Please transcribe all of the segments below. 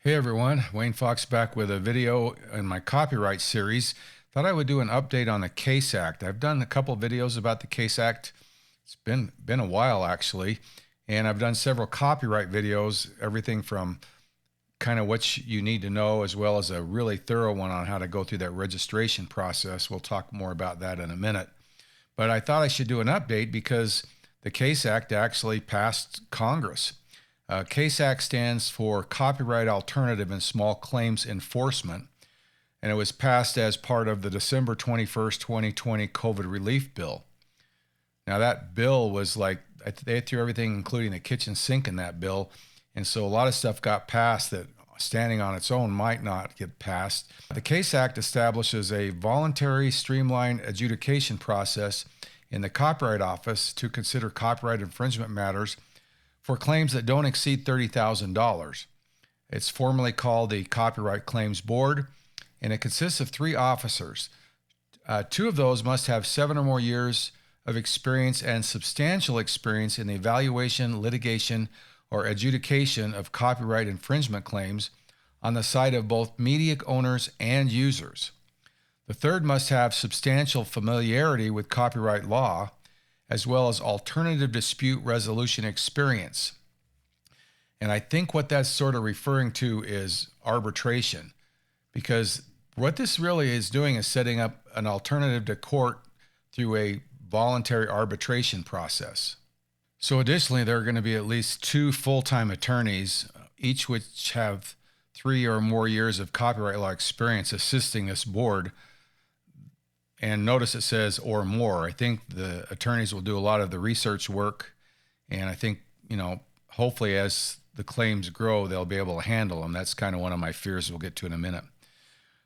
Hey everyone, Wayne Fox back with a video in my copyright series. Thought I would do an update on the Case Act. I've done a couple videos about the Case Act. It's been a while actually, and I've done several copyright videos, everything from kind of what you need to know as well as a really thorough one on how to go through that registration process. We'll talk more about that in a minute. But I thought I should do an update because the Case Act actually passed Congress. Case Act stands for Copyright Alternative and Small Claims Enforcement, and it was passed as part of the December 21st, 2020 COVID relief bill. Now that bill was like, they threw everything, including the kitchen sink in that bill, and so a lot of stuff got passed that standing on its own might not get passed. The Case Act establishes a voluntary streamlined adjudication process in the Copyright Office to consider copyright infringement matters for claims that don't exceed $30,000. It's formally called the Copyright Claims Board, and it consists of 3 officers. 2 of those must have 7 or more years of experience and substantial experience in the evaluation, litigation, or adjudication of copyright infringement claims on the side of both media owners and users. The third must have substantial familiarity with copyright law, as well as alternative dispute resolution experience. And I think what that's sort of referring to is arbitration, because what this really is doing is setting up an alternative to court through a voluntary arbitration process. So additionally, there are going to be at least 2 full-time attorneys, each which have 3 or more years of copyright law experience assisting this board. And notice it says or more. I think the attorneys will do a lot of the research work. And I think, hopefully as the claims grow, they'll be able to handle them. That's kind of one of my fears we'll get to in a minute.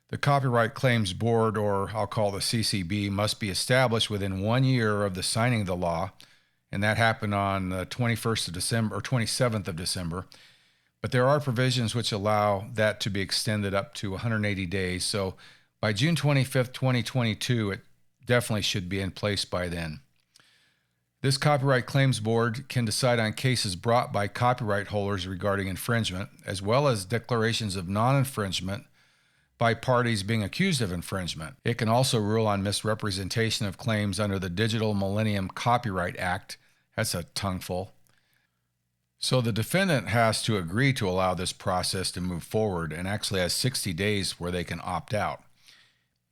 The Copyright Claims Board, or I'll call the CCB, must be established within 1 year of the signing of the law. And that happened on the 21st of December or 27th of December. But there are provisions which allow that to be extended up to 180 days. So by June 25th, 2022, it definitely should be in place by then. This Copyright Claims Board can decide on cases brought by copyright holders regarding infringement, as well as declarations of non-infringement by parties being accused of infringement. It can also rule on misrepresentation of claims under the Digital Millennium Copyright Act. That's a tongueful. So the defendant has to agree to allow this process to move forward and actually has 60 days where they can opt out.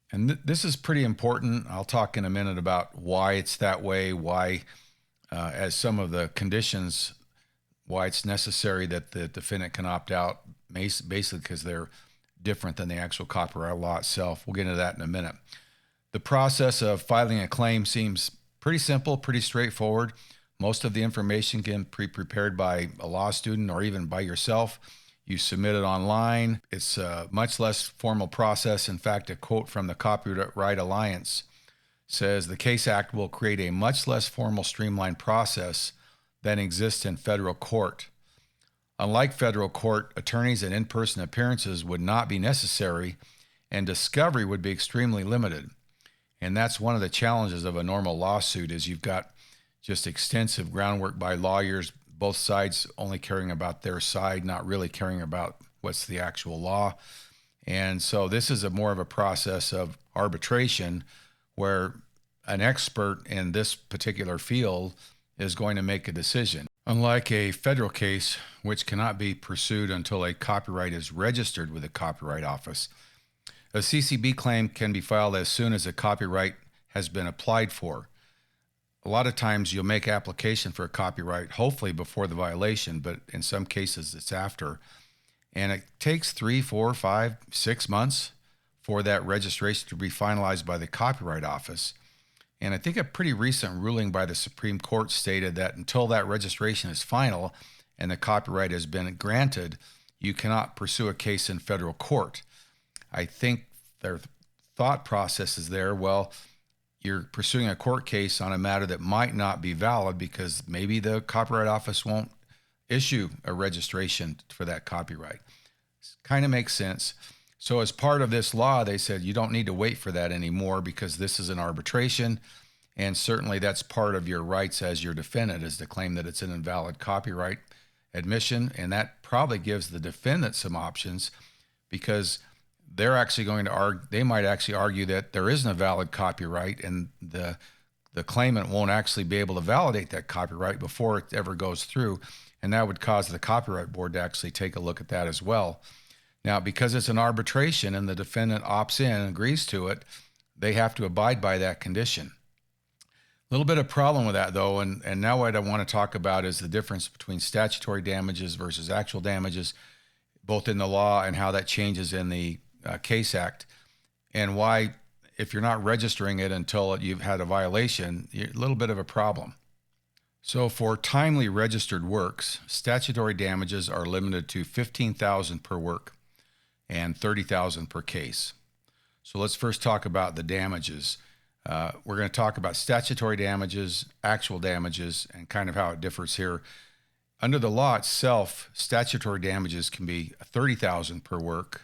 And this is pretty important. I'll talk in a minute about why it's that way, why, as some of the conditions, why it's necessary that the defendant can opt out, basically because they're different than the actual copyright law itself. We'll get into that in a minute. The process of filing a claim seems pretty simple, pretty straightforward. Most of the information can be prepared by a law student or even by yourself. You submit it online. It's a much less formal process. In fact, a quote from the Copyright Alliance says the Case Act will create a much less formal, streamlined process than exists in federal court. Unlike federal court, attorneys and in-person appearances would not be necessary, and discovery would be extremely limited. And that's one of the challenges of a normal lawsuit is you've got just extensive groundwork by lawyers, both sides only caring about their side, not really caring about what's the actual law. And so this is more of a process of arbitration where an expert in this particular field is going to make a decision. Unlike a federal case, which cannot be pursued until a copyright is registered with the Copyright Office, a CCB claim can be filed as soon as a copyright has been applied for. A lot of times you'll make application for a copyright, hopefully before the violation, but in some cases it's after. And it takes 3, 4, 5, 6 months for that registration to be finalized by the Copyright Office. And I think a pretty recent ruling by the Supreme Court stated that until that registration is final and the copyright has been granted, you cannot pursue a case in federal court. I think their thought process is there, well, you're pursuing a court case on a matter that might not be valid because maybe the Copyright Office won't issue a registration for that copyright. Kind of makes sense. So as part of this law, they said you don't need to wait for that anymore because this is an arbitration, and certainly that's part of your rights as your defendant is to claim that it's an invalid copyright admission, and that probably gives the defendant some options, because they're actually going to argue, they might actually argue that there isn't a valid copyright, and the claimant won't actually be able to validate that copyright before it ever goes through, and that would cause the Copyright Board to actually take a look at that as well. Now, because it's an arbitration and the defendant opts in and agrees to it, they have to abide by that condition. A little bit of problem with that, though, and now what I want to talk about is the difference between statutory damages versus actual damages, both in the law and how that changes in the Case Act, and why, if you're not registering it until you've had a violation, you're a little bit of a problem. So for timely registered works, statutory damages are limited to $15,000 per work and $30,000 per case. So let's first talk about the damages. We're going to talk about statutory damages, actual damages, and kind of how it differs here. Under the law itself, statutory damages can be $30,000 per work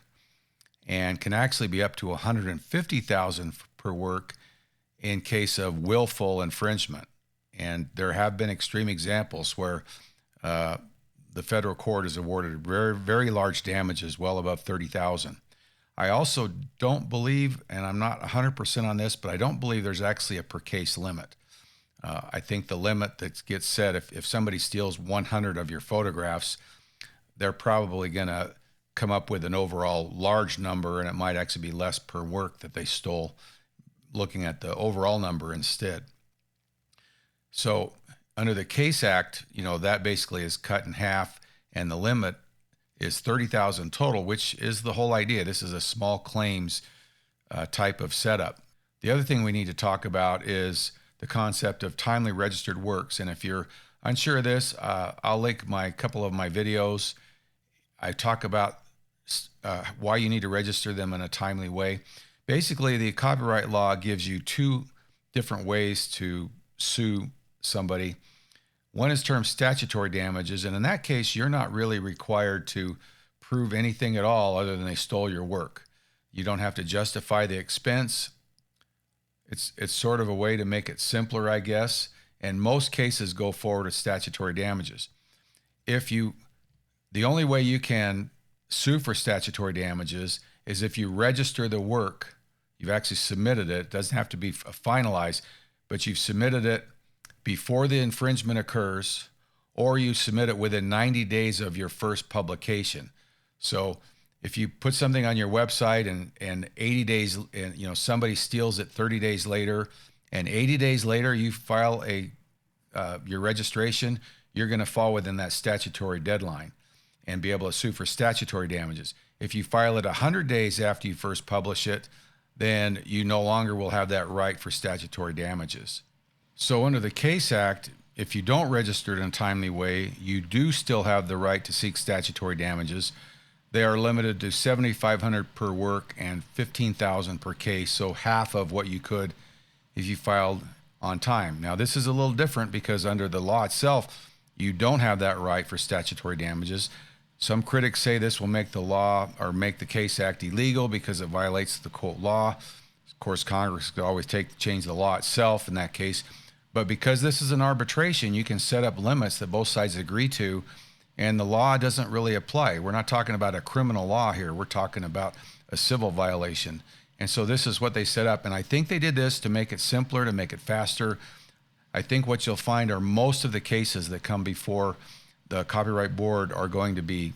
and can actually be up to $150,000 per work in case of willful infringement. And there have been extreme examples where the federal court has awarded very, very large damages, well above $30,000. I also don't believe, and I'm not 100% on this, but I don't believe there's actually a per case limit. I think the limit that gets set, if somebody steals 100 of your photographs, they're probably going to come up with an overall large number, and it might actually be less per work that they stole, looking at the overall number instead. So under the Case Act, that basically is cut in half, and the limit is $30,000 total, which is the whole idea. This is a small claims type of setup. The other thing we need to talk about is the concept of timely registered works. And if you're unsure of this, I'll link a couple of my videos. I talk about why you need to register them in a timely way. Basically, the copyright law gives you two different ways to sue somebody. One is termed statutory damages, and in that case, you're not really required to prove anything at all other than they stole your work. You don't have to justify the expense. It's sort of a way to make it simpler, I guess, and most cases go forward with statutory damages. The only way you can sue for statutory damages is if you register the work. You've actually submitted it. It doesn't have to be finalized, but you've submitted it before the infringement occurs, or you submit it within 90 days of your first publication. So if you put something on your website and 80 days, and somebody steals it 30 days later, and 80 days later you file your registration, you're going to fall within that statutory deadline and be able to sue for statutory damages. If you file it 100 days after you first publish it, then you no longer will have that right for statutory damages. So under the Case Act, if you don't register it in a timely way, you do still have the right to seek statutory damages. They are limited to $7,500 per work and $15,000 per case, so half of what you could if you filed on time. Now, this is a little different because under the law itself, you don't have that right for statutory damages. Some critics say this will make the law or make the Case Act illegal because it violates the quote law. Of course, Congress could always change the law itself in that case. But because this is an arbitration, you can set up limits that both sides agree to, and the law doesn't really apply. We're not talking about a criminal law here. We're talking about a civil violation. And so this is what they set up. And I think they did this to make it simpler, to make it faster. I think what you'll find are most of the cases that come before the Copyright Board are going to be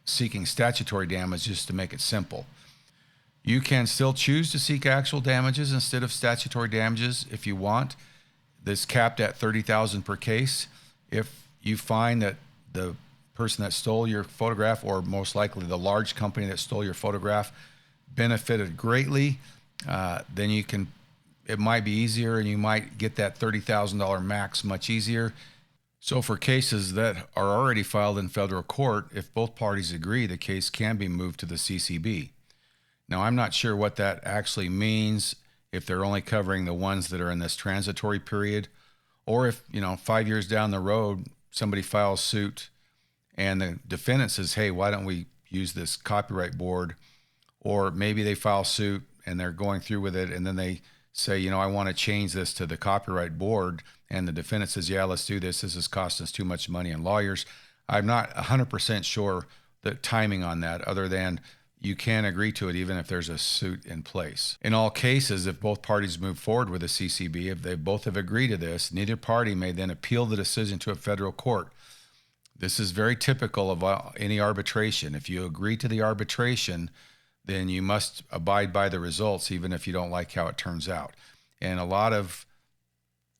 seeking statutory damages to make it simple. You can still choose to seek actual damages instead of statutory damages if you want. This capped at $30,000 per case. If you find that the person that stole your photograph, or most likely the large company that stole your photograph, benefited greatly, then it might be easier, and you might get that $30,000 max much easier. So for cases that are already filed in federal court, if both parties agree, the case can be moved to the CCB. Now, I'm not sure what that actually means, if they're only covering the ones that are in this transitory period, or if, 5 years down the road, somebody files suit and the defendant says, hey, why don't we use this Copyright Board? Or maybe they file suit and they're going through with it, and then they say, I want to change this to the Copyright Board, and the defendant says, yeah, let's do this. This is costing us too much money in lawyers. I'm not 100% sure the timing on that, other than you can agree to it even if there's a suit in place. In all cases, if both parties move forward with a CCB, if they both have agreed to this, neither party may then appeal the decision to a federal court. This is very typical of any arbitration. If you agree to the arbitration, then you must abide by the results, even if you don't like how it turns out. And a lot of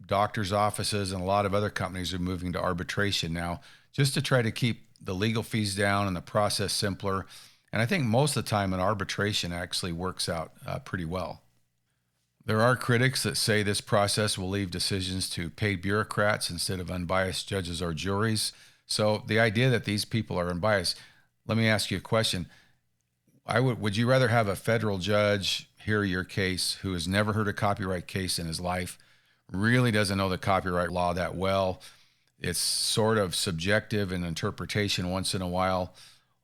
doctors' offices and a lot of other companies are moving to arbitration now just to try to keep the legal fees down and the process simpler. And I think most of the time an arbitration actually works out pretty well. There are critics that say this process will leave decisions to paid bureaucrats instead of unbiased judges or juries. So the idea that these people are unbiased, let me ask you a question. Would you rather have a federal judge hear your case who has never heard a copyright case in his life, really doesn't know the copyright law that well? It's sort of subjective in interpretation once in a while.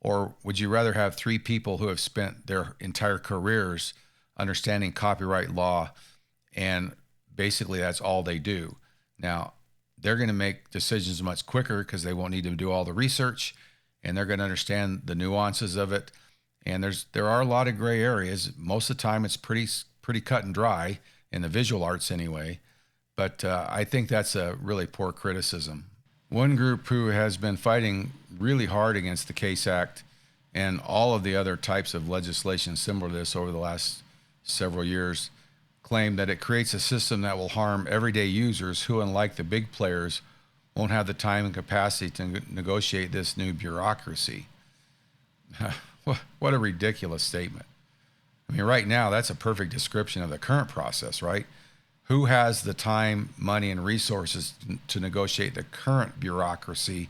Or would you rather have three people who have spent their entire careers understanding copyright law, and basically that's all they do? Now, they're going to make decisions much quicker because they won't need to do all the research, and they're going to understand the nuances of it. And there are a lot of gray areas. Most of the time it's pretty cut and dry in the visual arts anyway. But I think that's a really poor criticism. One group who has been fighting really hard against the Case Act and all of the other types of legislation similar to this over the last several years claim that it creates a system that will harm everyday users who, unlike the big players, won't have the time and capacity to negotiate this new bureaucracy. What a ridiculous statement. I mean, right now, that's a perfect description of the current process, right? Who has the time, money, and resources to negotiate the current bureaucracy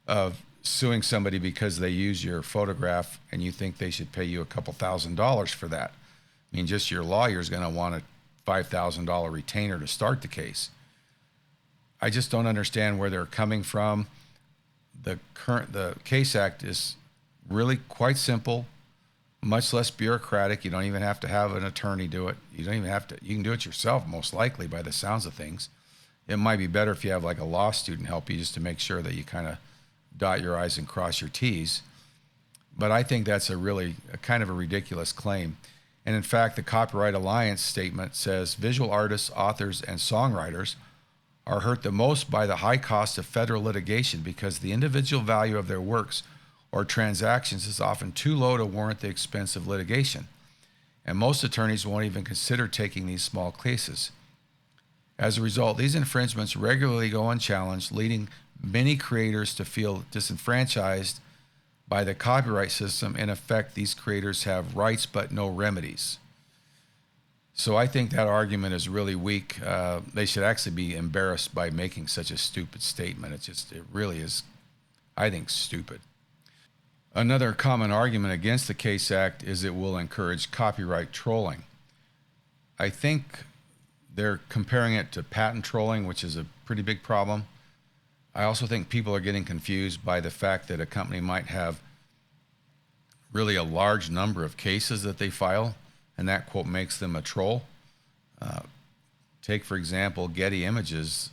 of suing somebody because they use your photograph and you think they should pay you a couple $1,000s for that? I mean, just your lawyer's going to want a $5,000 retainer to start the case. I just don't understand where they're coming from. The Case Act is really quite simple, much less bureaucratic. You don't even have to have an attorney do it. You can do it yourself, most likely, by the sounds of things. It might be better if you have like a law student help you, just to make sure that you kind of dot your I's and cross your T's. But I think that's a kind of a ridiculous claim. And in fact, the Copyright Alliance statement says visual artists, authors, and songwriters are hurt the most by the high cost of federal litigation because the individual value of their works or transactions is often too low to warrant the expense of litigation. And most attorneys won't even consider taking these small cases. As a result, these infringements regularly go unchallenged, leading many creators to feel disenfranchised by the copyright system. In effect, these creators have rights but no remedies. So I think that argument is really weak. They should actually be embarrassed by making such a stupid statement. It really is, I think, stupid. Another common argument against the Case Act is it will encourage copyright trolling. I think they're comparing it to patent trolling, which is a pretty big problem. I also think people are getting confused by the fact that a company might have really a large number of cases that they file, and that, quote, makes them a troll. Take, for example, Getty Images.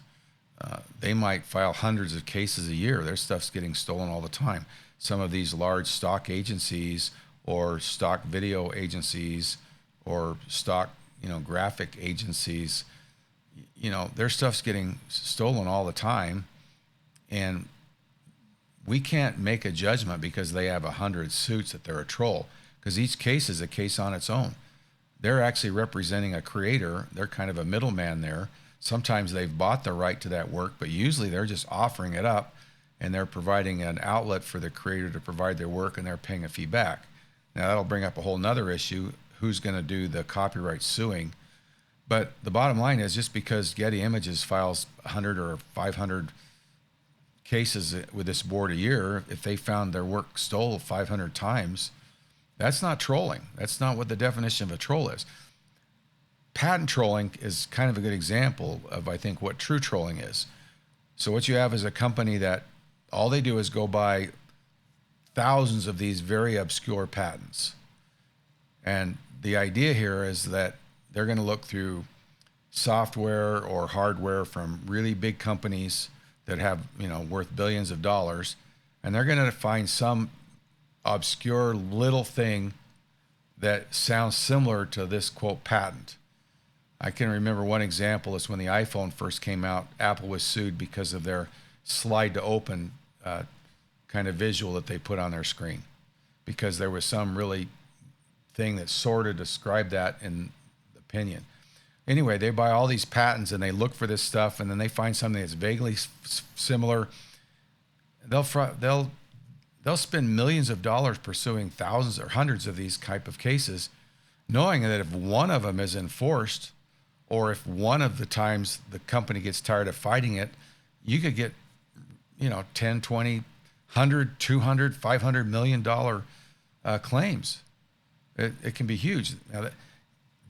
They might file hundreds of cases a year. Their stuff's getting stolen all the time. Some of these large stock agencies or stock video agencies or stock, graphic agencies, their stuff's getting stolen all the time. And we can't make a judgment because they have 100 suits that they're a troll, because each case is a case on its own. They're actually representing a creator. They're kind of a middleman there. Sometimes they've bought the right to that work, but usually they're just offering it up, and they're providing an outlet for the creator to provide their work, and they're paying a fee back. Now, that'll bring up a whole nother issue. Who's going to do the copyright suing? But the bottom line is, just because Getty Images files 100 or 500 cases with this board a year, if they found their work stole 500 times, that's not trolling. That's not what the definition of a troll is. Patent trolling is kind of a good example of, I think, what true trolling is. So what you have is a company that all they do is go buy thousands of these very obscure patents. And the idea here is that they're going to look through software or hardware from really big companies that have, worth billions of dollars. and they're going to find some obscure little thing that sounds similar to this quote patent. I can remember one example is when the iPhone first came out, Apple was sued because of their slide to open kind of visual that they put on their screen, because there was some really thing that sort of described that in the opinion. Anyway, they buy all these patents and they look for this stuff, and then they find something that's vaguely similar. They'll spend millions of dollars pursuing thousands or hundreds of these type of cases, knowing that if one of them is enforced, or if one of the times the company gets tired of fighting it, you could get, 10, 20, 100, 200, $500 million claims. It can be huge. Now,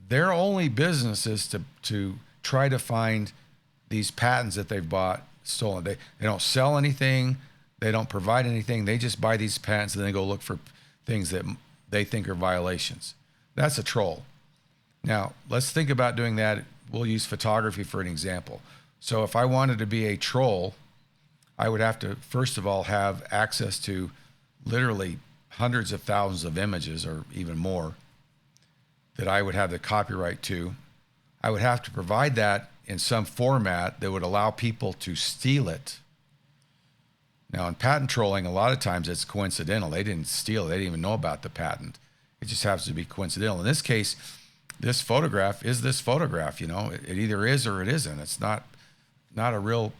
their only business is to try to find these patents that they've bought stolen. They don't sell anything. They don't provide anything. They just buy these patents and they go look for things that they think are violations. That's a troll. Now, let's think about doing that. We'll use photography for an example. So if I wanted to be a troll, I would have to, first of all, have access to literally hundreds of thousands of images or even more that I would have the copyright to. I would have to provide that in some format that would allow people to steal it. Now, in patent trolling, a lot of times it's coincidental. They didn't steal it. They didn't even know about the patent. It just happens to be coincidental. In this case, this photograph is this photograph. It either is or it isn't. It's not a real,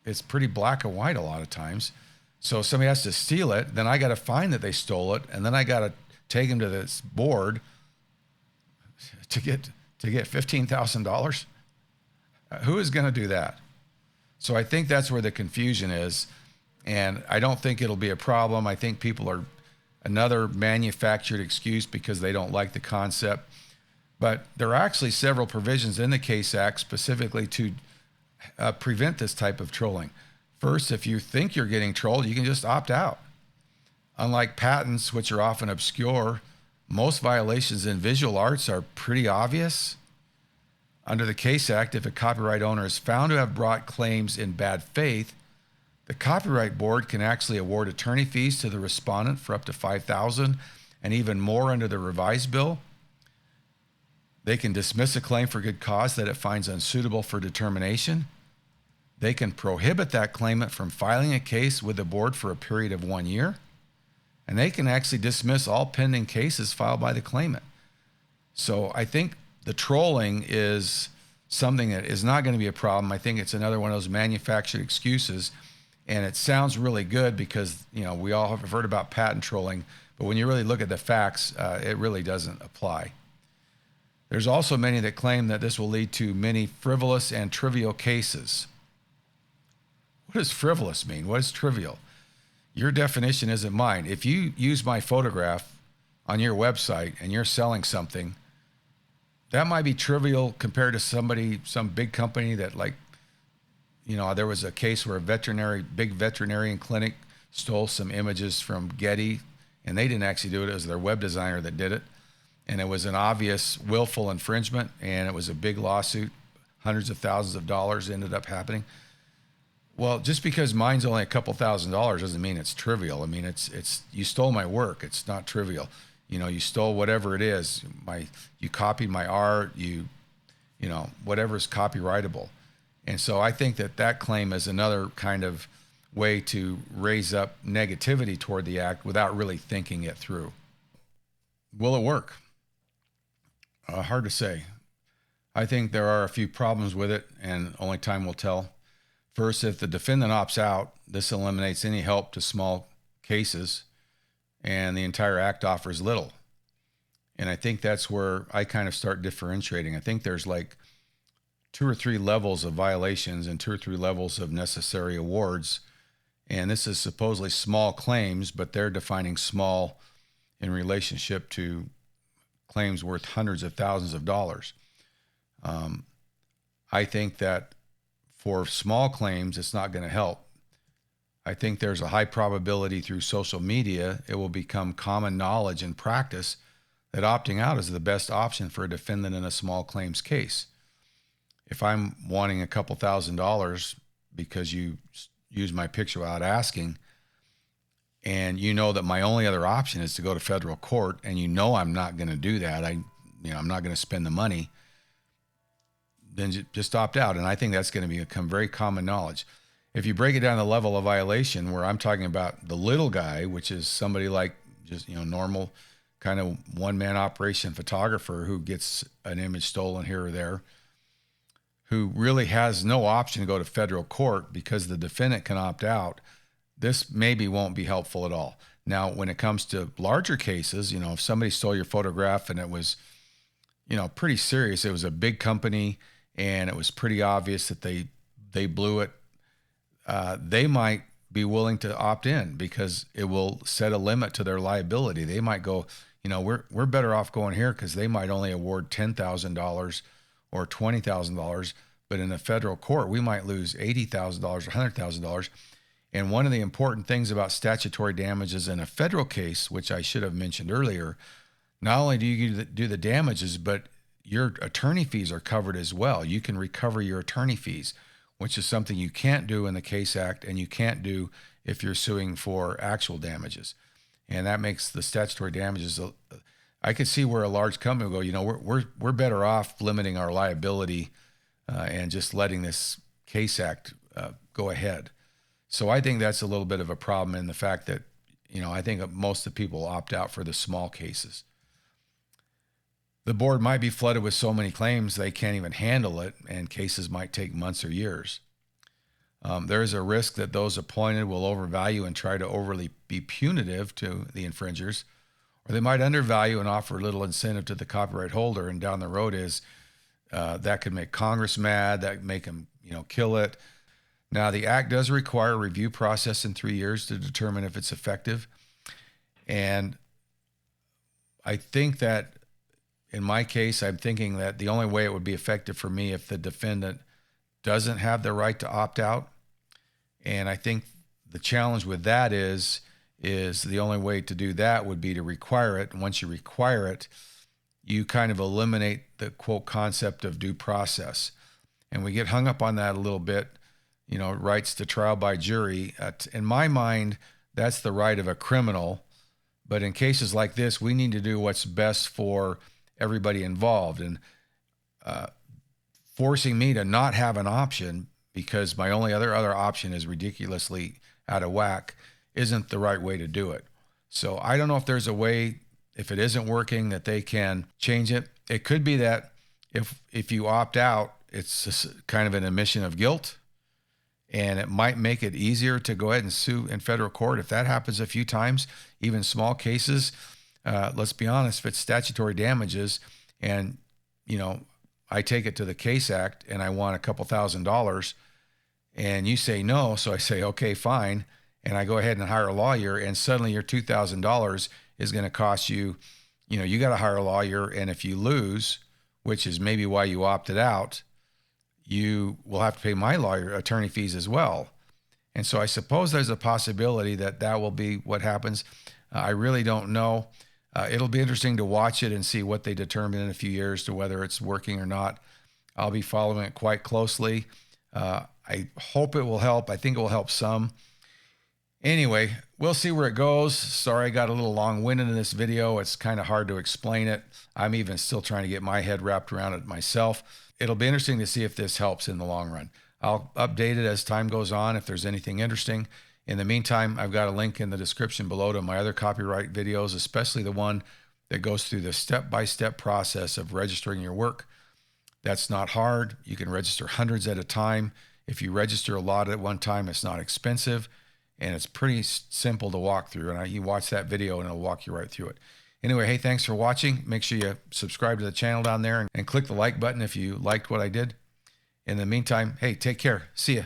it's pretty black and white a lot of times. So if somebody has to steal it, then I got to find that they stole it, and then I got to take them to this board to get $15,000. Who is going to do that? So I think that's where the confusion is, and I don't think it'll be a problem. I think people are another manufactured excuse because they don't like the concept. But there are actually several provisions in the Case Act specifically to prevent this type of trolling. First, if you think you're getting trolled, you can just opt out. Unlike patents, which are often obscure, most violations in visual arts are pretty obvious. Under the Case Act, if a copyright owner is found to have brought claims in bad faith, the Copyright Board can actually award attorney fees to the respondent for up to $5,000 and even more under the revised bill. They can dismiss a claim for good cause that it finds unsuitable for determination. They can prohibit that claimant from filing a case with the board for a period of 1 year. And they can actually dismiss all pending cases filed by the claimant. So I think the trolling is something that is not going to be a problem. I think it's another one of those manufactured excuses. And it sounds really good because, we all have heard about patent trolling, but when you really look at the facts, it really doesn't apply. There's also many that claim that this will lead to many frivolous and trivial cases. What does frivolous mean? What is trivial? Your definition isn't mine. If you use my photograph on your website and you're selling something, that might be trivial compared to some big company that there was a case where a big veterinarian clinic stole some images from Getty, and they didn't actually do it. It was their web designer that did it. And it was an obvious willful infringement, and it was a big lawsuit. Hundreds of thousands of dollars ended up happening. Well, just because mine's only a couple $1,000s doesn't mean it's trivial. I mean, it's you stole my work. It's not trivial. You stole whatever it is. You copied my art. Whatever is copyrightable. And so I think that claim is another kind of way to raise up negativity toward the act without really thinking it through. Will it work? Hard to say. I think there are a few problems with it, and only time will tell. First, if the defendant opts out, this eliminates any help to small cases, and the entire act offers little. And I think that's where I kind of start differentiating. I think there's like 2 or 3 levels of violations and 2 or 3 levels of necessary awards. And this is supposedly small claims, but they're defining small in relationship to claims worth hundreds of thousands of dollars. I think that for small claims, it's not going to help. I think there's a high probability through social media, it will become common knowledge and practice that opting out is the best option for a defendant in a small claims case. If I'm wanting a couple $1,000s because you use my picture without asking, and you know that my only other option is to go to federal court, and you know I'm not going to do that. I'm not going to spend the money. Then just opt out. And I think that's going to become very common knowledge. If you break it down to the level of violation, where I'm talking about the little guy, which is somebody like just, normal kind of one-man operation photographer who gets an image stolen here or there, who really has no option to go to federal court because the defendant can opt out, this maybe won't be helpful at all. Now, when it comes to larger cases, if somebody stole your photograph and it was, pretty serious, it was a big company and it was pretty obvious that they blew it, they might be willing to opt in because it will set a limit to their liability. They might go, we're better off going here because they might only award $10,000 or $20,000, but in a federal court, we might lose $80,000 or $100,000. And one of the important things about statutory damages in a federal case, which I should have mentioned earlier, not only do you do the damages, but your attorney fees are covered as well. You can recover your attorney fees, which is something you can't do in the Case Act and you can't do if you're suing for actual damages. And that makes the statutory damages, I could see where a large company will go, we're better off limiting our liability and just letting this Case Act go ahead. So I think that's a little bit of a problem in the fact that, I think most of the people opt out for the small cases. The board might be flooded with so many claims they can't even handle it, and cases might take months or years. There is a risk that those appointed will overvalue and try to overly be punitive to the infringers, or they might undervalue and offer little incentive to the copyright holder, and down the road that could make Congress mad, that could make them, kill it. Now, the Act does require a review process in 3 years to determine if it's effective. And I think that in my case, I'm thinking that the only way it would be effective for me if the defendant doesn't have the right to opt out. And I think the challenge with that is the only way to do that would be to require it. And once you require it, you kind of eliminate the quote concept of due process. And we get hung up on that a little bit. Rights to trial by jury. In my mind, that's the right of a criminal. But in cases like this, we need to do what's best for everybody involved. And forcing me to not have an option because my only other option is ridiculously out of whack isn't the right way to do it. So I don't know if there's a way, if it isn't working, that they can change it. It could be that if you opt out, it's just kind of an admission of guilt. And it might make it easier to go ahead and sue in federal court. If that happens a few times, even small cases, let's be honest, if it's statutory damages and, I take it to the Case Act and I want a couple $1,000 and you say no. So I say, okay, fine. And I go ahead and hire a lawyer and suddenly your $2,000 is going to cost you, you got to hire a lawyer. And if you lose, which is maybe why you opted out, you will have to pay my lawyer attorney fees as well. And so I suppose there's a possibility that will be what happens. I really don't know. It'll be interesting to watch it and see what they determine in a few years to whether it's working or not. I'll be following it quite closely. I hope it will help. I think it will help some. Anyway, we'll see where it goes. Sorry, I got a little long-winded in this video. It's kind of hard to explain it. I'm even still trying to get my head wrapped around it myself. It'll be interesting to see if this helps in the long run. I'll update it as time goes on if there's anything interesting. In the meantime, I've got a link in the description below to my other copyright videos, especially the one that goes through the step-by-step process of registering your work. That's not hard. You can register hundreds at a time. If you register a lot at one time, it's not expensive, and it's pretty simple to walk through. And you watch that video, and it'll walk you right through it. Anyway, hey, thanks for watching. Make sure you subscribe to the channel down there and click the like button if you liked what I did. In the meantime, hey, take care. See ya.